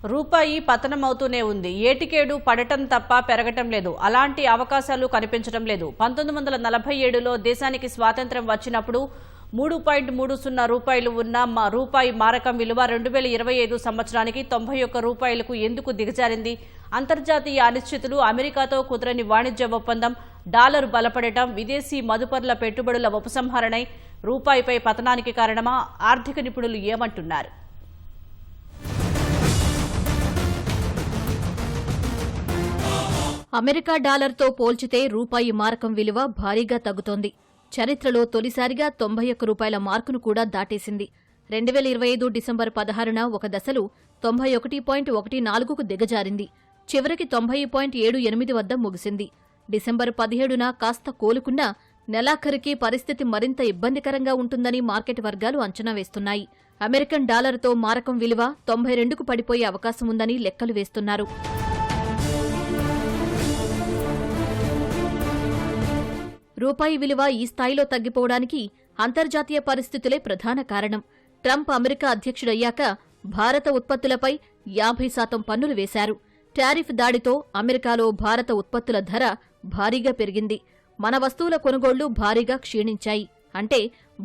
రూపాయి పతనమవుతూనే ఉంది. ఏటికేడు పడటం తప్ప పెరగటం లేదు. అలాంటి అవకాశాలు కనిపించడం లేదు. 1947లో దేశానికి స్వాతంత్ర్యం వచ్చినప్పుడు 3.30 రూపాయలు ఉన్న రూపాయి మారకం విలువ 2025 సంవత్సరానికి 91 రూపాయలకు ఎందుకు దిగజారింది? అంతర్జాతీయ అనిశ్చితులు, అమెరికాతో కుదరని వాణిజ్య ఒప్పందం, డాలర్ బలపడటం, విదేశీ మదుపర్ల పెట్టుబడుల ఉపసంహరణై రూపాయిపై పతనానికి కారణమా? ఆర్థిక నిపుణులు ఏమంటున్నారు? అమెరికా డాలర్తో పోల్చితే రూపాయి మారకం విలువ భారీగా తగ్గుతోంది. చరిత్రలో తొలిసారిగా 91 రూపాయల మార్కును కూడా దాటేసింది. 2025 డిసెంబర్ 16న ఒక దశలో 91.14కు దిగజారింది. చివరికి 90.78 వద్ద ముగిసింది. డిసెంబర్ 17న కాస్త కోలుకున్నా నెలాఖరికి పరిస్థితి మరింత ఇబ్బందికరంగా ఉంటుందని మార్కెట్ వర్గాలు అంచనా వేస్తున్నాయి. అమెరికన్ డాలర్తో మారకం విలువ 92కు పడిపోయే అవకాశం ఉందని లెక్కలు వేస్తున్నారు. రూపాయి విలువ ఈ స్థాయిలో తగ్గిపోవడానికి అంతర్జాతీయ పరిస్థితులే ప్రధాన కారణం. ట్రంప్ అమెరికా అధ్యక్షుడయ్యాక భారత ఉత్పత్తులపై 50% పన్నులు వేశారు. టారిఫ్ దాడితో అమెరికాలో భారత ఉత్పత్తుల ధర భారీగా పెరిగింది. మన వస్తువుల కొనుగోళ్లు భారీగా క్షీణించాయి. అంటే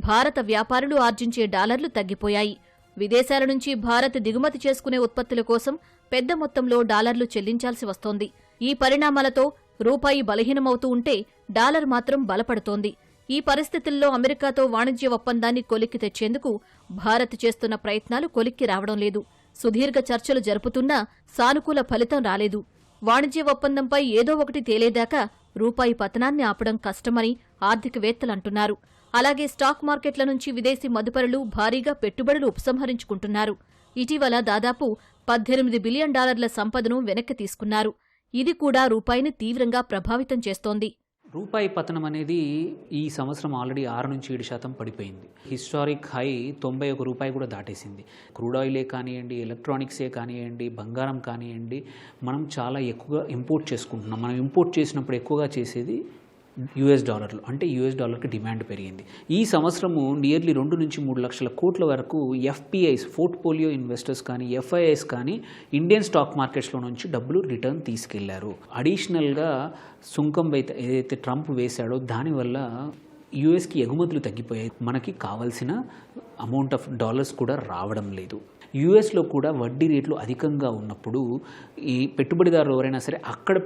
భారత వ్యాపారులు ఆర్జించే డాలర్లు తగ్గిపోయాయి. విదేశాల నుంచి భారత్ దిగుమతి చేసుకునే ఉత్పత్తుల కోసం పెద్ద మొత్తంలో డాలర్లు చెల్లించాల్సి వస్తోంది. ఈ పరిణామాలతో రూపాయి బలహీనమవుతూ ఉంటే డాలర్ మాత్రం బలపడుతోంది. ఈ పరిస్థితుల్లో అమెరికాతో వాణిజ్య ఒప్పందాన్ని కొలిక్కి తెచ్చేందుకు భారత్ చేస్తున్న ప్రయత్నాలు కొలిక్కి రావడం లేదు. సుదీర్ఘ చర్చలు జరుపుతున్నా సానుకూల ఫలితం రాలేదు. వాణిజ్య ఒప్పందంపై ఏదో ఒకటి తేలేదాకా రూపాయి పతనాన్ని ఆపడం కష్టమని ఆర్థికవేత్తలంటున్నారు. అలాగే స్టాక్ మార్కెట్ల నుంచి విదేశీ మదుపరులు భారీగా పెట్టుబడులు ఉపసంహరించుకుంటున్నారు. ఇటీవల దాదాపు $18 బిలియన్ సంపదను వెనక్కి తీసుకున్నారు. ఇది కూడా రూపాయిని తీవ్రంగా ప్రభావితం చేస్తోంది. రూపాయి పతనం అనేది ఈ సంవత్సరం ఆల్రెడీ 6-7% పడిపోయింది. హిస్టారిక్ హై 91 రూపాయి కూడా దాటేసింది. క్రూడ్ ఆయిలే కానివ్వండి, ఎలక్ట్రానిక్సే కానివ్వండి, బంగారం కానివ్వండి, మనం చాలా ఎక్కువగా ఇంపోర్ట్ చేసుకుంటున్నాం. మనం ఇంపోర్ట్ చేసినప్పుడు ఎక్కువగా చేసేది US డాలర్లు. అంటే US డాలర్కి డిమాండ్ పెరిగింది. ఈ సంవత్సరము నియర్లీ 2-3 లక్షల కోట్ల వరకు FPIs, పోర్ట్ఫోలియో ఇన్వెస్టర్స్ కానీ, FIIs కానీ ఇండియన్ స్టాక్ మార్కెట్స్లో నుంచి డబ్బులు రిటర్న్ తీసుకెళ్లారు. అడిషనల్గా సుంకం ఏదైతే ట్రంప్ వేశాడో దానివల్ల యుఎస్కి ఎగుమతులు తగ్గిపోయాయి. మనకి కావాల్సిన అమౌంట్ ఆఫ్ డాలర్స్ కూడా రావడం లేదు. యుఎస్లో కూడా వడ్డీ రేట్లు అధికంగా ఉన్నప్పుడు ఈ పెట్టుబడిదారులు ఎవరైనా సరే అక్కడ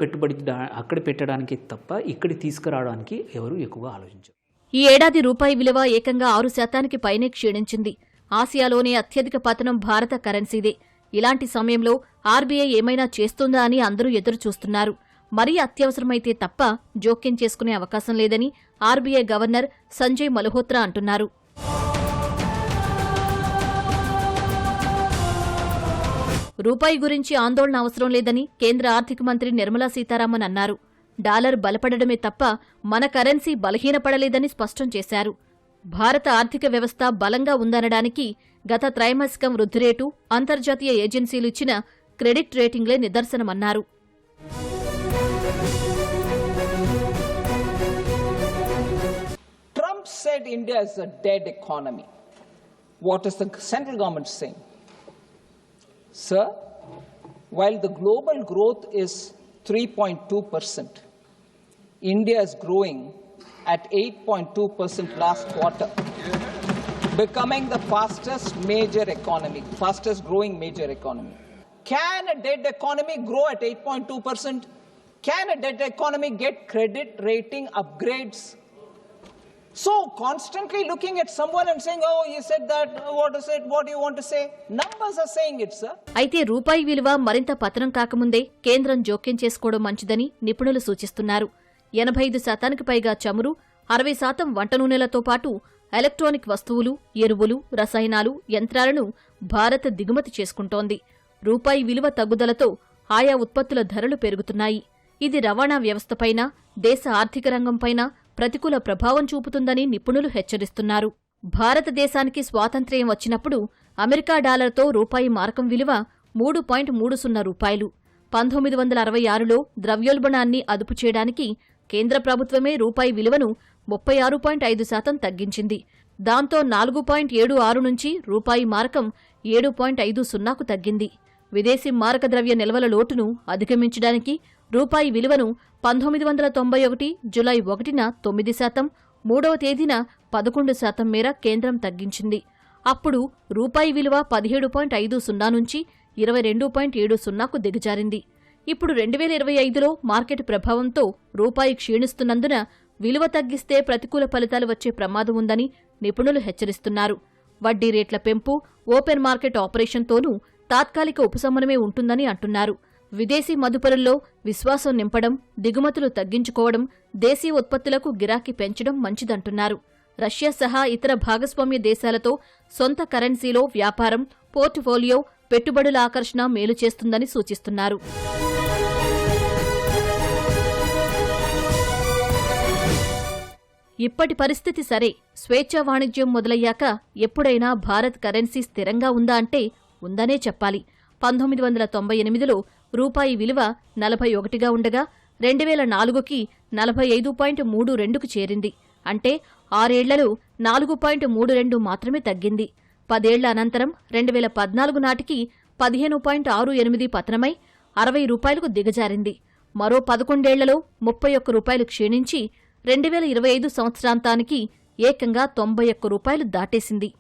పెట్టడానికి తప్ప ఇక్కడి తీసుకురావడానికి ఎవరు ఎక్కువగా ఆలోచించారు. ఈ ఏడాది రూపాయి విలువ ఏకంగా 6% పైనే క్షీణించింది. ఆసియాలోనే అత్యధిక పతనం భారత కరెన్సీదే. ఇలాంటి సమయంలో ఆర్బీఐ ఏమైనా చేస్తుందా అని అందరూ ఎదురుచూస్తున్నారు. మరీ అత్యవసరమైతే తప్ప జోక్యం చేసుకునే అవకాశం లేదని ఆర్బీఐ గవర్నర్ సంజయ్ మల్హోత్రా అంటున్నారు. రూపాయి గురించి ఆందోళన అవసరం లేదని కేంద్ర ఆర్థిక మంత్రి నిర్మలా సీతారామన్ అన్నారు. డాలర్ బలపడడమే తప్ప మన కరెన్సీ బలహీనపడలేదని స్పష్టం చేశారు. భారత ఆర్థిక వ్యవస్థ బలంగా ఉందనడానికి గత త్రైమాసికం వృద్ధి రేటు, అంతర్జాతీయ ఏజెన్సీలు ఇచ్చిన credit రేటింగ్లే నిదర్శనమన్నారు. Trump said India is a dead economy. What is the central government saying? Sir, while the global growth is 3.2%, India is growing at 8.2% last quarter, becoming the fastest growing major economy. Can a dead economy grow at 8.2%? Can a dead economy get credit rating upgrades? So constantly looking at someone and saying, oh, he said that, what is it, what do you want to say? Numbers are saying it, sir. అయితే రూపాయి విలువ మరింత పతనం కాకముందే కేంద్రం జోక్యం చేసుకోవడం మంచిదని నిపుణులు సూచిస్తున్నారు. 85% పైగా చమురు, 60% వంట నూనెలతో పాటు ఎలక్ట్రానిక్ వస్తువులు, ఎరువులు, రసాయనాలు, యంత్రాలను భారత్ దిగుమతి చేసుకుంటోంది. రూపాయి విలువ తగ్గుదలతో ఆయా ఉత్పత్తుల ధరలు పెరుగుతున్నాయి. ఇది రవాణా వ్యవస్థపైనా, దేశ ఆర్థిక రంగంపైనా ప్రతికూల ప్రభావం చూపుతుందని నిపుణులు హెచ్చరిస్తున్నారు. భారతదేశానికి స్వాతంత్ర్యం వచ్చినప్పుడు అమెరికా డాలర్తో రూపాయి మారకం విలువ 3.30 రూపాయలు. 1966లో ద్రవ్యోల్బణాన్ని అదుపు చేయడానికి కేంద్ర ప్రభుత్వమే రూపాయి విలువను 36.5% తగ్గించింది. దాంతో 4.76 నుంచి రూపాయి మారకం 7.50కు తగ్గింది. విదేశీ మారక ద్రవ్య నిల్వల లోటును అధిగమించడానికి రూపాయి విలువను 1991 జులై 1న 9%, 3వ తేదీన 11% మేర కేంద్రం తగ్గించింది. అప్పుడు రూపాయి విలువ 17.50 నుంచి 22.70కు దిగజారింది. ఇప్పుడు 2025లో మార్కెట్ ప్రభావంతో రూపాయి క్షీణిస్తున్నందున విలువ తగ్గిస్తే ప్రతికూల ఫలితాలు వచ్చే ప్రమాదం ఉందని నిపుణులు హెచ్చరిస్తున్నారు. వడ్డీ రేట్ల పెంపు, ఓపెన్ మార్కెట్ ఆపరేషన్తోనూ తాత్కాలిక ఉపశమనమే ఉంటుందని అంటున్నారు. విదేశీ మదుపరుల్లో విశ్వాసం నింపడం, దిగుమతులు తగ్గించుకోవడం, దేశీయ ఉత్పత్తులకు గిరాకీ పెంచడం మంచిదంటున్నారు. రష్యా సహా ఇతర భాగస్వామ్య దేశాలతో సొంత కరెన్సీలో వ్యాపారం, పోర్ట్ఫోలియో, పెట్టుబడుల ఆకర్షణ మేలు చేస్తుందని సూచిస్తున్నారు. ఇప్పటి పరిస్థితి సరే, స్వేచ్ఛా వాణిజ్యం మొదలయ్యాక ఎప్పుడైనా భారత్ కరెన్సీ స్థిరంగా ఉందా అంటే ఉందనే చెప్పాలి. 1998లో రూపాయి విలువ 41గా ఉండగా 2004కి 45.32కు చేరింది. అంటే 6 ఏళ్లలో 4.32 మాత్రమే తగ్గింది. 10 ఏళ్ల అనంతరం 2014 నాటికి 15.68 పతనమై 60 రూపాయలకు దిగజారింది. మరో 11 ఏళ్లలో 31 రూపాయలు క్షీణించి 2025 సంవత్సరాంతానికి ఏకంగా 91 రూపాయలు దాటేసింది.